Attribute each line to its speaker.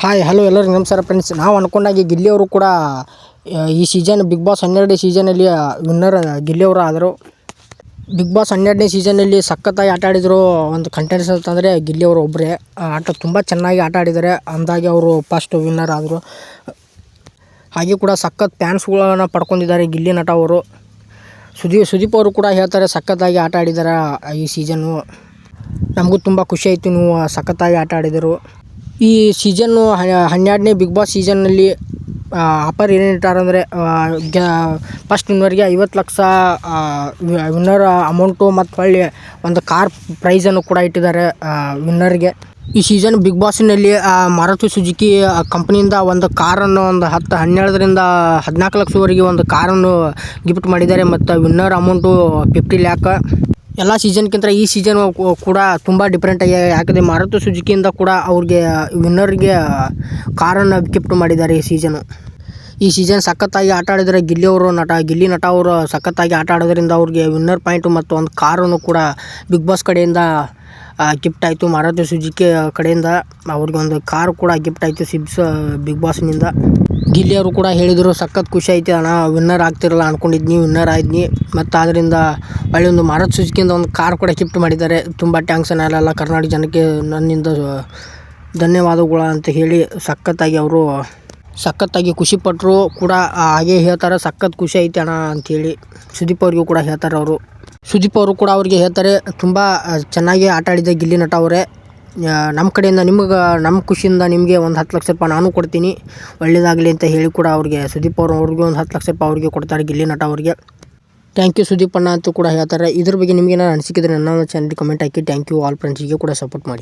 Speaker 1: Hi hello ಎಲ್ಲರಿಗೂ ನಮಸ್ಕಾರ friends. ನಾವು ಅಂದ್ಕೊಂಡಾಗೆ ಗಿಲ್ಲಿ ಅವರು ಕೂಡ ಈ ಸೀಸನ್ ಬಿಗ್ ಬಾಸ್ 12ನೇ ಸೀಸನಲ್ಲಿ ವಿನ್ನರ್ ಗಿಲ್ಲಿ ಅವರು ಆದರು. ಬಿಗ್ ಬಾಸ್ 12ನೇ ಸೀಸನಲ್ಲಿ ಸಖತ್ತಾಗಿ ಆಟ ಆಡಿದರು. ಒಂದು ಕಂಟೆಂಟ್ಸ್ ಅಂತಂದರೆ ಗಿಲ್ಲಿ ಅವರು ಒಬ್ಬರೇ. ಆಟ ತುಂಬ ಚೆನ್ನಾಗಿ ಆಟ ಆಡಿದ್ದಾರೆ, ಅಂದಾಗೆ ಅವರು ಫಸ್ಟ್ ವಿನ್ನರ್ ಆದರು. ಹಾಗೆ ಕೂಡ ಸಖತ್ ಫ್ಯಾನ್ಸ್ಗಳನ್ನು ಪಡ್ಕೊಂಡಿದ್ದಾರೆ ಗಿಲ್ಲಿ ನಟ ಅವರು. ಸುದೀಪ್ ಅವರು ಕೂಡ ಹೇಳ್ತಾರೆ ಸಖತ್ತಾಗಿ ಆಟ ಆಡಿದ್ದಾರೆ ಈ ಸೀಸನ್ನು. ನಮಗೂ ತುಂಬ ಖುಷಿ ಆಯಿತು, ನೀವು ಸಖತ್ತಾಗಿ ಆಟ ಆಡಿದರು. ಈ ಸೀಸನ್ನು 12ನೇ ಬಿಗ್ ಬಾಸ್ ಸೀಸನ್ನಲ್ಲಿ ಆಫರ್ ಏನೇನು ಇಟ್ಟಾರಂದರೆ ಫಸ್ಟ್ ವಿನ್ನರ್ಗೆ 50 ಲಕ್ಷ ವಿನ್ನರ್ ಅಮೌಂಟು ಮತ್ತು ಹೊಳ್ಳಿ ಒಂದು ಕಾರ್ ಪ್ರೈಸನ್ನು ಕೂಡ ಇಟ್ಟಿದ್ದಾರೆ ವಿನ್ನರ್ಗೆ. ಈ ಸೀಸನ್ ಬಿಗ್ ಬಾಸಿನಲ್ಲಿ ಮಾರುತಿ ಸುಜುಕಿ ಕಂಪ್ನಿಯಿಂದ ಒಂದು ಕಾರನ್ನು ಒಂದು 12ರಿಂದ 14 ಲಕ್ಷವರೆಗೆ ಒಂದು ಕಾರನ್ನು ಗಿಫ್ಟ್ ಮಾಡಿದ್ದಾರೆ. ಮತ್ತು ವಿನ್ನರ್ ಅಮೌಂಟು 50 ಲ್ಯಾಕ್. ಎಲ್ಲ ಸೀಸನ್ಗಿಂತ ಈ ಸೀಸನ್ ಕೂಡ ತುಂಬ ಡಿಫ್ರೆಂಟಾಗಿ, ಯಾಕಂದರೆ ಮಾರುತಿ ಸುಜುಕಿಯಿಂದ ಕೂಡ ಅವ್ರಿಗೆ ವಿನ್ನರ್ಗೆ ಕಾರನ್ನು ಗಿಫ್ಟ್ ಮಾಡಿದ್ದಾರೆ ಈ ಸೀಸನ್ ಸಖತ್ತಾಗಿ ಆಟ ಆಡಿದರೆ ಗಿಲ್ಲಿ ನಟ ಅವರು ಸಖತ್ತಾಗಿ ಆಟ ಆಡೋದ್ರಿಂದ ಅವ್ರಿಗೆ ವಿನ್ನರ್ ಪಾಯಿಂಟು ಮತ್ತು ಒಂದು ಕಾರನ್ನು ಕೂಡ ಬಿಗ್ ಬಾಸ್ ಕಡೆಯಿಂದ ಗಿಫ್ಟ್ ಆಯಿತು. ಮಾರುತಿ ಸುಜುಕಿ ಕಡೆಯಿಂದ ಅವ್ರಿಗೆ ಒಂದು ಕಾರು ಕೂಡ ಗಿಫ್ಟ್ ಆಯಿತು ಬಿಗ್ ಬಾಸ್ನಿಂದ. ಗಿಲ್ಲಿ ಅವರು ಕೂಡ ಹೇಳಿದರು, ಸಖತ್ ಖುಷಿ ಐತೆ ಅಣ್ಣ, ವಿನ್ನರ್ ಆಗ್ತಿರಲ್ಲ ಅಂದ್ಕೊಂಡಿದ್ನಿ, ವಿನ್ನರ್ ಆದ್ನಿ. ಮತ್ತು ಅದರಿಂದ ಒಳ್ಳೆ ಒಂದು ಮಾರುತಿ ಸುಜುಕಿಯಿಂದ ಒಂದು ಕಾರ್ ಕೂಡ ಗಿಫ್ಟ್ ಮಾಡಿದ್ದಾರೆ. ತುಂಬ ಟ್ಯಾಂಕ್ಸ್ ಅಲ್ಲ ಕರ್ನಾಟಕ ಜನಕ್ಕೆ ನನ್ನಿಂದ ಧನ್ಯವಾದಗಳು ಅಂತ ಹೇಳಿ ಸಖತ್ತಾಗಿ ಖುಷಿಪಟ್ಟರು ಕೂಡ. ಹಾಗೆ ಹೇಳ್ತಾರೆ ಸಖತ್ ಖುಷಿ ಐತೆ ಅಣ್ಣ ಅಂಥೇಳಿ ಸುದೀಪ್ ಅವ್ರಿಗೂ ಕೂಡ ಹೇಳ್ತಾರೆ ಅವರು. ಸುದೀಪ್ ಅವರು ಕೂಡ ಅವ್ರಿಗೆ ಹೇಳ್ತಾರೆ, ತುಂಬ ಚೆನ್ನಾಗಿ ಆಟ ಆಡಿದೆ ಗಿಲ್ಲಿ ನಟ ಅವರೇ, ನಮ್ಮ ಕಡೆಯಿಂದ ನಮ್ಮ ಖುಷಿಯಿಂದ ನಿಮಗೆ ಒಂದು 10 ಲಕ್ಷ ರೂಪಾಯಿ ನಾನು ಕೊಡ್ತೀನಿ, ಒಳ್ಳೆಯದಾಗಲಿ ಅಂತ ಹೇಳಿ ಕೂಡ ಸುದೀಪ್ ಅವ್ರಿಗೆ ಒಂದು 10 ಲಕ್ಷ ರೂಪಾಯಿ ಅವ್ರಿಗೆ ಕೊಡ್ತಾರೆ ಗಿಲ್ಲಿ ನಟ ಅವ್ರಿಗೆ. ಥ್ಯಾಂಕ್ ಯು ಸುದೀಪ್ ಅಣ್ಣ ಅಂತ ಕೂಡ ಹೇಳ್ತಾರೆ. ಇದ್ರ ಬಗ್ಗೆ ನಿಮಗೆ ನಾನು ಅನಿಸಿಕಿದ್ರೆ ನನ್ನ ಚಾನಲ್ಗೆ ಕಮೆಂಟ್ ಹಾಕಿ. Thank you all friends. ಹೀಗೆ ಕೂಡ ಸಪೋರ್ಟ್ ಮಾಡಿ.